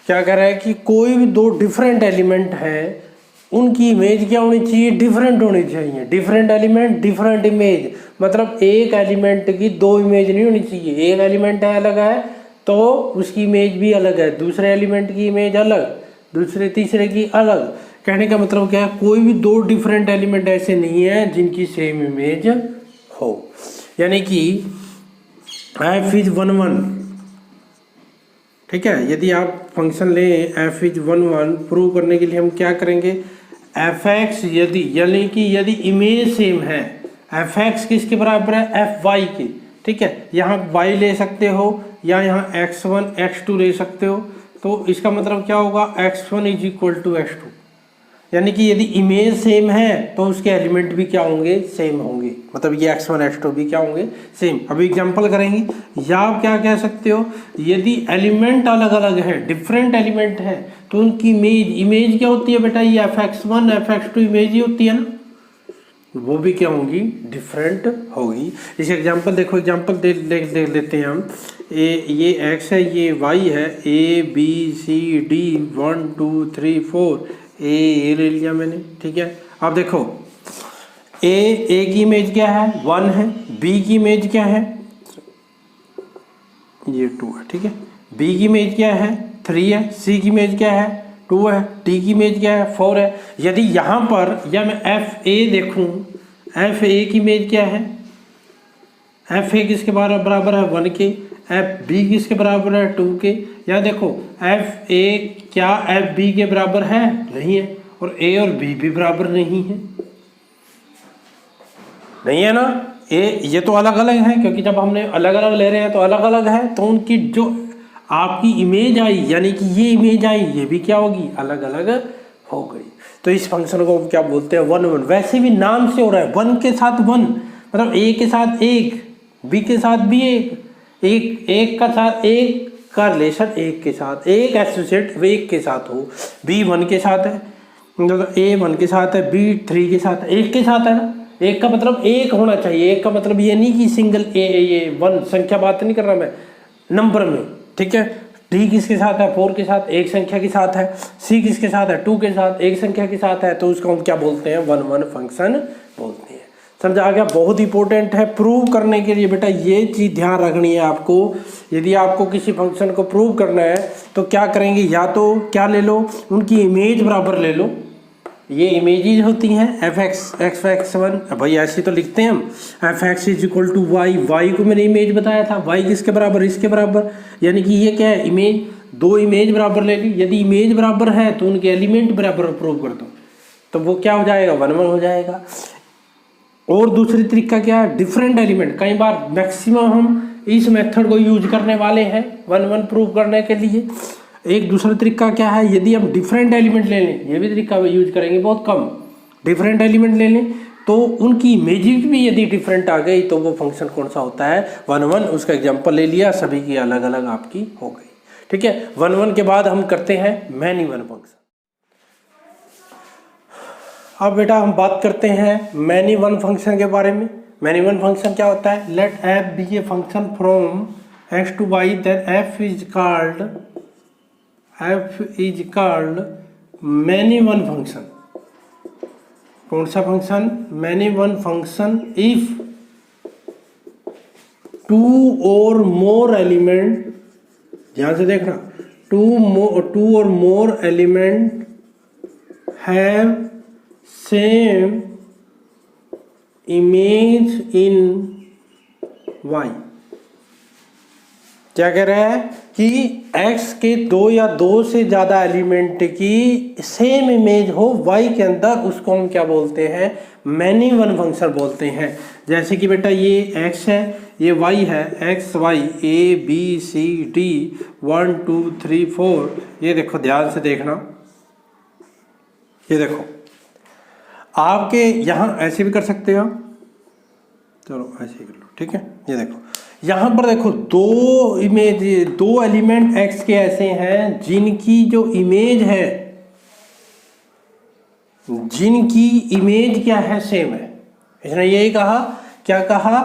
क्या कह रहा है कि कोई भी 2 डिफरेंट एलिमेंट है, उनकी इमेज क्या होनी चाहिए, डिफरेंट होनी चाहिए। डिफरेंट एलिमेंट डिफरेंट इमेज, मतलब एक एलिमेंट की 2 इमेज नहीं होनी चाहिए। एक एलिमेंट है अलग है तो उसकी इमेज भी अलग है, दूसरे एलिमेंट की इमेज अलग, दूसरे तीसरे की अलग। कहने का मतलब क्या है, कोई भी 2 डिफरेंट एलिमेंट ऐसे नहीं है जिनकी सेम इमेज हो। यानी कि f इज 1 ठीक है। यदि आप फंक्शन लें f इज 1 प्रूव करने के लिए हम क्या करेंगे, fx यदि इमेज सेम है, fx किसके बराबर है, fy की, ठीक है। यहाँ y ले सकते हो या यहाँ x1 x2 ले सकते हो। तो इसका मतलब क्या होगा, x1 is equal to x2, यानी कि यदि इमेज सेम है तो उसके एलिमेंट भी क्या होंगे, सेम होंगे, मतलब ये x1 x2 भी क्या होंगे, सेम। अभी एग्जांपल करेंगे, या आप क्या कह सकते हो, यदि एलिमेंट अलग अलग है, डिफरेंट एलिमेंट है, तो उनकी इमेज क्या होती है बेटा, ये fx1 fx2 इमेज ही होती है ना, वो भी क्या होंगी, डिफरेंट होगी। इस एग्जांपल देखो, एग्जांपल देख लेते हैं हम। ये x है, ये y है, a b c d 1 2 3 4, ए ले लिया मैंने, ठीक है। अब देखो ए की इमेज क्या है, 1 है, बी की इमेज क्या है, ये 2 है, ठीक है। बी की इमेज क्या है, 3 है, सी की इमेज क्या है, 2 है, डी की इमेज क्या है, 4 है। यदि यहाँ पर या मैं एफ ए देखूँ, एफ ए की इमेज क्या है, एफ ए किसके बराबर है, 1 के, एफ बी किसके बराबर है, 2 के। या देखो एफ ए क्या एफ बी के बराबर है, नहीं है, और ए और बी भी बराबर नहीं है, नहीं है ना। ये तो अलग अलग है, क्योंकि जब हमने अलग अलग ले रहे हैं तो अलग अलग है, तो उनकी जो आपकी इमेज आई, यानी कि ये इमेज आई, ये भी क्या होगी, अलग अलग हो गई। तो इस फंक्शन को हम क्या बोलते हैं, 1 1। वैसे भी नाम से हो रहा है, 1 के साथ 1, मतलब ए के साथ 1, बी के साथ भी 1, एक का साथ 1 का रिलेशन, एक के साथ एक एसोसिएट वे एक के साथ हो। बी 1 के साथ है, मतलब ए 1 के साथ है, बी 3 के साथ है, एक के साथ है ना। एक का मतलब एक होना चाहिए, एक का मतलब ये नहीं कि सिंगल ये 1 संख्या बात नहीं कर रहा मैं, नंबर में, ठीक है। डी किसके साथ है, 4 के साथ, एक संख्या के साथ है। सी किसके साथ है, 2 के साथ, एक संख्या के साथ है। तो उसको हम क्या बोलते हैं, 1 1 फंक्शन बोलते हैं। समझा आ गया। बहुत इंपॉर्टेंट है प्रूव करने के लिए बेटा, ये चीज़ ध्यान रखनी है आपको। यदि आपको किसी फंक्शन को प्रूव करना है तो क्या करेंगे, या तो क्या ले लो, उनकी इमेज बराबर ले लो, ये इमेजेस होती हैं एफ एक्स 1, भाई ऐसे तो लिखते हैं हम, f x is equal to y, y को मैंने इमेज बताया था, वाई किसके बराबर, इसके बराबर, यानी कि ये क्या है, इमेज, दो इमेज बराबर ले ली। यदि इमेज बराबर है तो उनके एलिमेंट बराबर प्रूव कर दो, तो वो क्या हो जाएगा, 1 1 हो जाएगा। और दूसरी तरीका क्या है, डिफरेंट एलिमेंट, कई बार मैक्सिमम हम इस मेथड को यूज करने वाले हैं 1 1 प्रूव करने के लिए। एक दूसरा तरीका क्या है, यदि हम डिफरेंट एलिमेंट ले लें, ये भी तरीका यूज करेंगे बहुत कम, डिफरेंट एलिमेंट ले लें तो उनकी इमेजेस भी यदि डिफरेंट आ गई तो वो फंक्शन कौन सा होता है, 1 1। उसका एग्जांपल ले लिया, सभी की अलग अलग आपकी हो गई, ठीक है। 1 1 के बाद हम करते हैं मैनी वन फंक्शन। अब बेटा हम बात करते हैं मैनी वन फंक्शन के बारे में। मैनी वन फंक्शन क्या होता है, let F be a function from x to y, then f is called many one function. कौन सा फंक्शन, मैनी वन फंक्शन इफ 2 और मोर एलिमेंट, ध्यान से देखना, 2 और more element have same image in y। क्या कह रहा है कि x के 2 या 2 से ज्यादा एलिमेंट की सेम इमेज हो y के अंदर, उसको हम क्या बोलते हैं, मैनी वन फंक्शन बोलते हैं। जैसे कि बेटा ये x है, ये y है, x y a b c d 1 2 3 4, ये देखो ध्यान से देखना, ये देखो आपके यहाँ ऐसे भी कर सकते हो, चलो ऐसे ही कर लो, ठीक है। ये देखो यहाँ पर देखो दो एलिमेंट x के ऐसे हैं जिनकी जो इमेज है, जिनकी इमेज क्या है, सेम है। इसने यही कहा, क्या कहा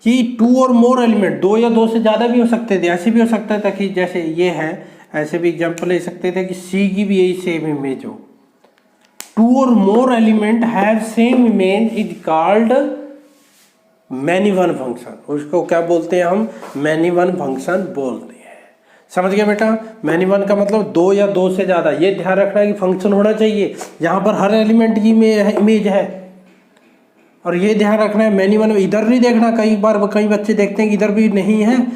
कि 2 और मोर एलिमेंट, 2 या 2 से ज़्यादा भी हो सकते थे, ऐसे भी हो सकता था कि जैसे ये है, ऐसे भी एग्जाम्पल ले सकते थे कि C की भी यही सेम इमेज हो। 2 और more element have same image is called many one function. उसको क्या बोलते हैं हम, मैनी वन फंक्शन बोलते हैं। समझ गया बेटा, मैनी वन का मतलब 2 या 2 से ज़्यादा। ये ध्यान रखना है कि फंक्शन होना चाहिए यहाँ पर हर एलिमेंट की इमेज है, और ये ध्यान रखना है मैनी वन। इधर नहीं देखना, कई बार कई बच्चे देखते हैं कि इधर भी नहीं है,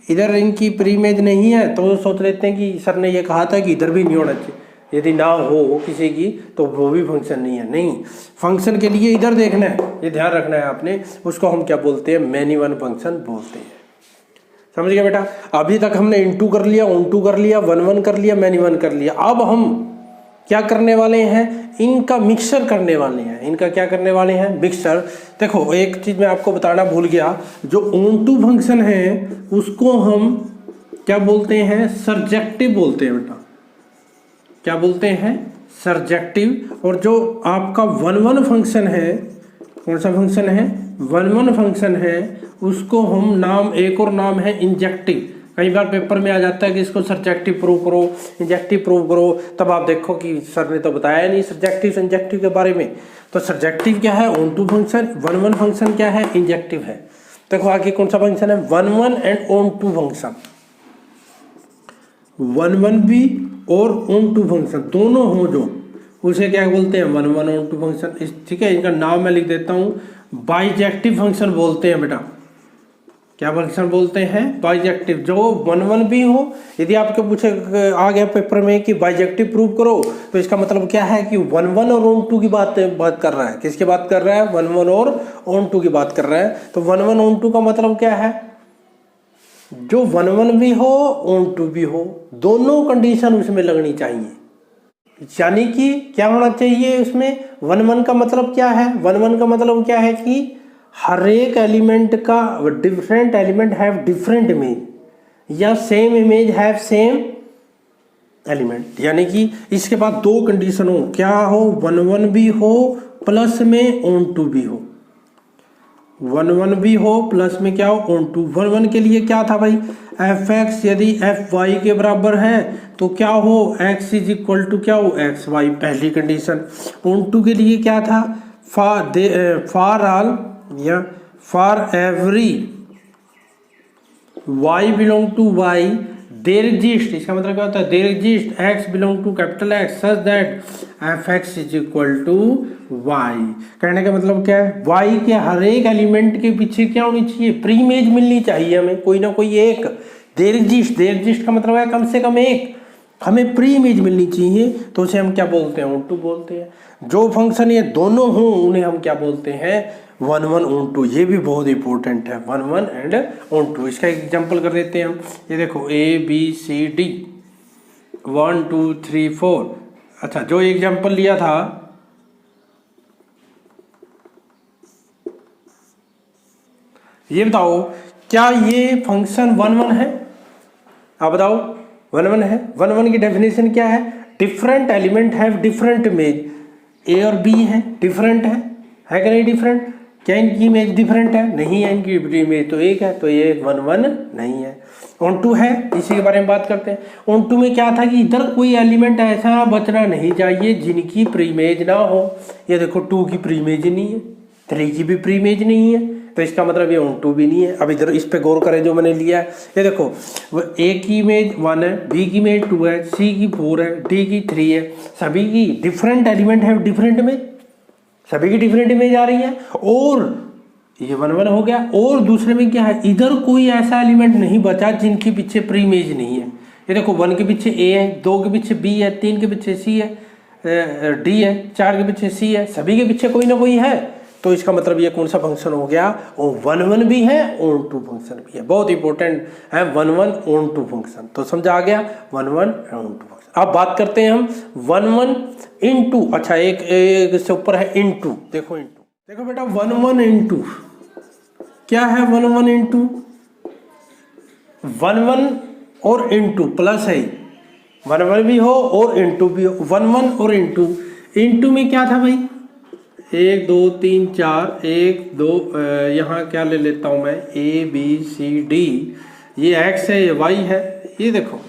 इधर इनकी प्री इमेज नहीं है, तो सोच लेते हैं कि सर ने ये कहा था कि इधर भी नहीं होना चाहिए। यदि ना हो किसी की तो वो भी फंक्शन नहीं है, नहीं, फंक्शन के लिए इधर देखना है, ये ध्यान रखना है आपने। उसको हम क्या बोलते हैं, मैनी वन फंक्शन बोलते हैं। समझ गए बेटा। अभी तक हमने इनटू कर लिया, ऑनटू कर लिया, वन वन कर लिया, मैनी वन कर लिया। अब हम क्या करने वाले हैं, इनका मिक्सचर करने वाले हैं। इनका क्या करने वाले हैं, मिक्सचर। देखो एक चीज मैं आपको बताना भूल गया, जो ऑनटू फंक्शन है उसको हम क्या बोलते हैं, सरजेक्टिव बोलते हैं बेटा। क्या बोलते हैं, सरजेक्टिव। और जो आपका वन वन फंक्शन है, कौन सा फंक्शन है, वन वन फंक्शन है, उसको हम नाम, एक और नाम है इंजेक्टिव। कई बार पेपर में आ जाता है कि इसको सरजेक्टिव प्रूव करो, इंजेक्टिव प्रूव करो, तब आप देखो कि सर ने तो बताया नहीं सरजेक्टिव इंजेक्टिव के बारे में। तो सरजेक्टिव क्या है, onto function, one one function क्या है, इंजेक्टिव है। देखो आगे कौन सा फंक्शन है, one one and onto function. One one भी और ऑन टू फंक्शन दोनों हो जो, उसे क्या बोलते हैं, one one onto function. ठीक है, इनका नाम मैं लिख देता हूँ, बाइजेक्टिव फंक्शन बोलते हैं बेटा। क्या फंक्शन बोलते हैं, बाइजेक्टिव। जो वन वन भी हो, यदि आपके पूछे आ गया पेपर में कि बाइजेक्टिव प्रूव करो, तो इसका मतलब क्या है कि वन वन और ऑन टू की बात कर रहा है। किसकी बात कर रहा है, वन वन और ऑन टू की बात कर रहा है। तो वन वन ऑन टू का मतलब क्या है, जो वन वन भी हो ऑन टू भी हो, दोनों कंडीशन उसमें लगनी चाहिए। यानी कि क्या होना चाहिए उसमें, वन वन का मतलब क्या है, वन वन का मतलब क्या है कि हर एक एलिमेंट का, different element have different image, या same image have same element. यानी कि इसके बाद दो कंडीशन हो, क्या हो, वन वन भी हो प्लस में ऑन टू भी हो। वन वन भी हो प्लस में क्या हो, ऑन टू। वन वन के लिए क्या था भाई, एफ एक्स यदि एफ वाई के बराबर है तो क्या हो, एक्स इज इक्वल टू क्या हो, एक्स वाई, पहली कंडीशन। ऑन टू के लिए क्या था, फॉर ऑल या for every y belong to y there exist. इसका मतलब क्या होता है, there exist x belong to capital X such that f x is equal to y. कहने का मतलब क्या है, y के हर एक एलिमेंट के पीछे क्या होनी चाहिए, प्री इमेज मिलनी चाहिए हमें, कोई ना कोई एक। देयर एग्जिस्ट, देयर एग्जिस्ट का मतलब है कम से कम एक, हमें प्री इमेज मिलनी चाहिए, तो उसे हम क्या बोलते हैं, ऑन टू बोलते हैं। जो फंक्शन ये दोनों हों उन्हें हम क्या बोलते हैं, वन वन ऑन टू। ये भी बहुत इंपॉर्टेंट है, one one and onto. इसका एक एग्जांपल कर देते हैं हम। ये देखो ए बी सी डी, 1 2 3 4। अच्छा, जो एग्जांपल लिया था, ये बताओ क्या ये फंक्शन वन वन है, आप बताओ, वन वन है। वन वन की डेफिनेशन क्या है, different element have different image. A और बी है, डिफरेंट है कि नहीं डिफरेंट, क्या इनकी इमेज डिफरेंट है, नहीं है, इनकी इमेज तो एक है, तो ये वन वन नहीं है। ऑन टू है, इसी के बारे में बात करते हैं। ऑन टू में क्या था कि इधर कोई एलिमेंट ऐसा बचना नहीं चाहिए जिनकी प्रीमेज ना हो। ये देखो 2 की प्रीमेज नहीं है, 3 की भी प्रीमेज नहीं है, तो इसका मतलब ये ऑन टू भी नहीं है। अब इधर इस पे गौर करें जो मैंने लिया है, ये देखो ए की इमेज 1 है, बी की इमेज 2 है, सी की 4 है, डी की 3 है। सभी की डिफरेंट एलिमेंट है, डिफरेंट इमेज, सभी की डिफरेंट इमेज आ रही है, और ये वन वन हो गया। और दूसरे में क्या है, इधर कोई ऐसा एलिमेंट नहीं बचा जिनके पीछे प्री इमेज नहीं है। ये देखो 1 के पीछे ए है, 2 के पीछे बी है, 3 के पीछे सी है, डी है, 4 के पीछे सी है, सभी के पीछे कोई ना कोई है। तो इसका मतलब ये कौन सा फंक्शन हो गया, वन वन भी है, ऑन टू फंक्शन भी है। बहुत इंपॉर्टेंट है one one onto function. तो समझ आ गया, one one onto function. अब बात करते हैं हम वन वन इन टू। अच्छा, एक से ऊपर है इन टू। देखो इन टू, देखो बेटा वन वन इन टू क्या है, one one into, one one और इन टू प्लस है, वन वन भी हो और इन टू भी हो, वन वन और इन टू। इन टू में क्या था भाई, 1 2 3 4, 1 2, यहाँ क्या ले लेता हूँ मैं, ए बी सी डी, ये एक्स है, ये वाई है। ये देखो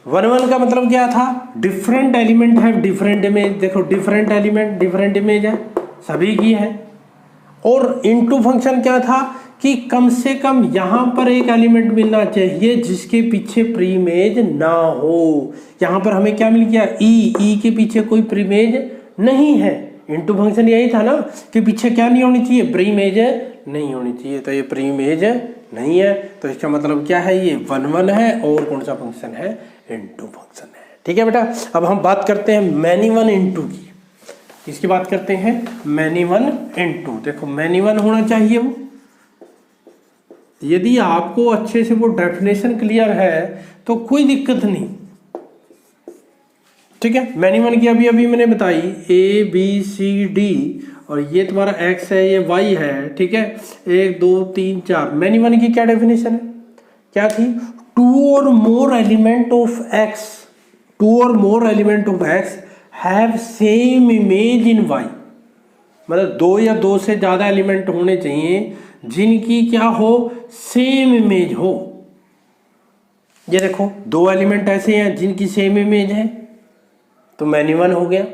वन वन का मतलब क्या था, डिफरेंट एलिमेंट है, डिफरेंट इमेज। देखो डिफरेंट एलिमेंट डिफरेंट इमेज है, सभी की है। और इनटू फंक्शन क्या था कि कम से कम यहाँ पर एक एलिमेंट मिलना चाहिए जिसके पीछे प्री इमेज ना हो। यहाँ पर हमें क्या मिल गया, ई के पीछे कोई प्री इमेज नहीं है। इनटू फंक्शन यही था ना कि पीछे क्या नहीं होनी चाहिए, प्री इमेज नहीं होनी चाहिए। तो ये प्री इमेज नहीं है, तो इसका मतलब क्या है, ये वन वन है और कौन सा फंक्शन है, इनटू फंक्शन है। ठीक है बेटा, अब हम बात करते हैं मैनी वन इनटू की। इसकी बात करते हैं मैनी वन इनटू। देखो मैनी वन होना चाहिए वो। यदि आपको अच्छे से वो डेफिनेशन क्लियर है तो कोई दिक्कत नहीं, ठीक है। मैनी वन की अभी अभी मैंने बताई ABCD और ये तुम्हारा x है, ये y है, ठीक है। 1 2 3 4। मैनी वन की क्या डेफिनेशन है, क्या थी? 2 और मोर एलिमेंट ऑफ x, 2 और more element of x have same image in y। मतलब 2 या 2 से ज्यादा एलिमेंट होने चाहिए जिनकी क्या हो, सेम इमेज हो। ये देखो 2 एलिमेंट ऐसे हैं जिनकी सेम इमेज है, तो मैनी वन हो गया।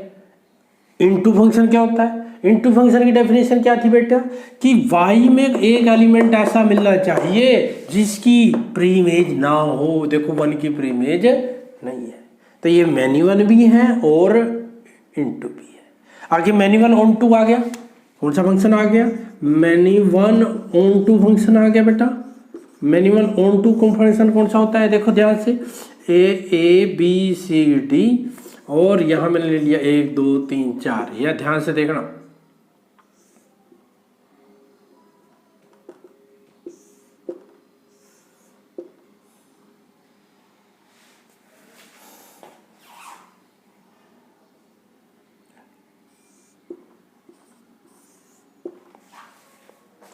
इनटू फंक्शन क्या होता है? इनटू फंक्शन की डेफिनेशन क्या थी बेटा, कि y में एक एलिमेंट ऐसा मिलना चाहिए जिसकी प्री इमेज ना हो। देखो 1 की प्री इमेज नहीं है, तो ये मैनी वन भी है और इनटू भी है। आगे मैनी वन ऑन टू आ गया। कौन सा फंक्शन आ गया? Many one onto function आ गया बेटा। Many one onto function कौन सा होता है? देखो ध्यान से, ABCD और यहां मैंने ले लिया 1 2 3 4। यह ध्यान से देखना,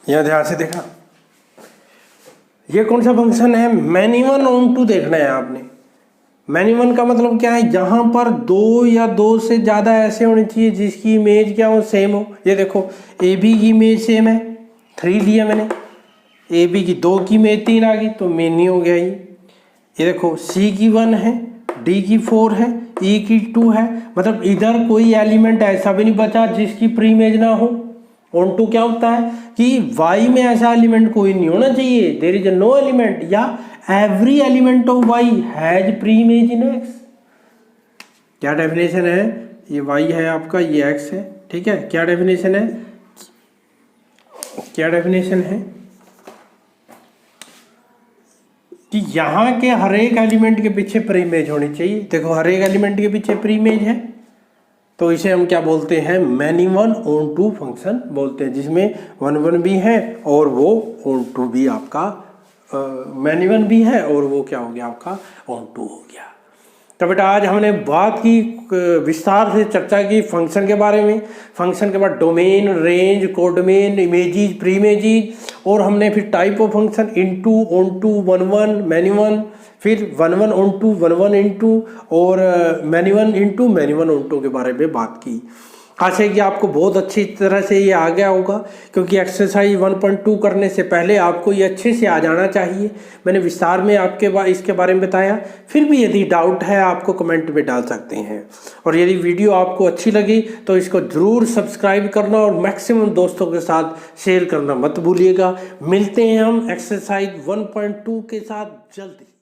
यह ध्यान से देखना। ये कौन सा फंक्शन है? मैनी वन ऑन टू देखना है आपने। मैनी वन का मतलब क्या है? जहां पर 2 या 2 से ज्यादा ऐसे होने चाहिए जिसकी इमेज क्या हो, सेम हो। ये देखो AB की इमेज सेम है, 3 लिया मैंने। AB की 2 की इमेज 3 आ गई, तो मैनी हो गया ये देखो C की 1 है, D की 4 है, E की 2 है। मतलब इधर कोई एलिमेंट ऐसा भी नहीं बचा जिसकी प्री इमेज ना हो। ऑन टू क्या होता है कि y में ऐसा एलिमेंट कोई नहीं होना चाहिए, देयर इज नो एलिमेंट, या every element of y has pre image in x। क्या डेफिनेशन है? ये y है आपका, ये x है, ठीक है। क्या डेफिनेशन है? क्या डेफिनेशन है कि यहाँ के हर एक एलिमेंट के पीछे प्री इमेज होनी चाहिए। देखो हर एक एलिमेंट के पीछे प्री इमेज है, तो इसे हम क्या बोलते हैं? Many one onto function बोलते हैं, जिसमें 1 1 भी है और वो ऑन टू भी आपका मैनी वन भी है और वो क्या हो गया आपका ऑन टू हो गया। तो बेटा आज हमने बात की, विस्तार से चर्चा की फंक्शन के बारे में। फंक्शन के बाद domain, range, codomain, images, pre images, और हमने फिर type of function into, onto, 1 1, many one, फिर 1 1 ऑन टू, 1 1 इनटू और many one into, many one onto के बारे में बात की। आशा है कि आपको बहुत अच्छी तरह से ये आ गया होगा, क्योंकि एक्सरसाइज 1.2 करने से पहले आपको ये अच्छे से आ जाना चाहिए। मैंने विस्तार में इसके बारे में बताया। फिर भी यदि डाउट है आपको कमेंट में डाल सकते हैं, और यदि वीडियो आपको अच्छी लगी तो इसको ज़रूर सब्सक्राइब करना और मैक्सिमम दोस्तों के साथ शेयर करना मत भूलिएगा। मिलते हैं हम एक्सरसाइज 1.2 के साथ जल्दी।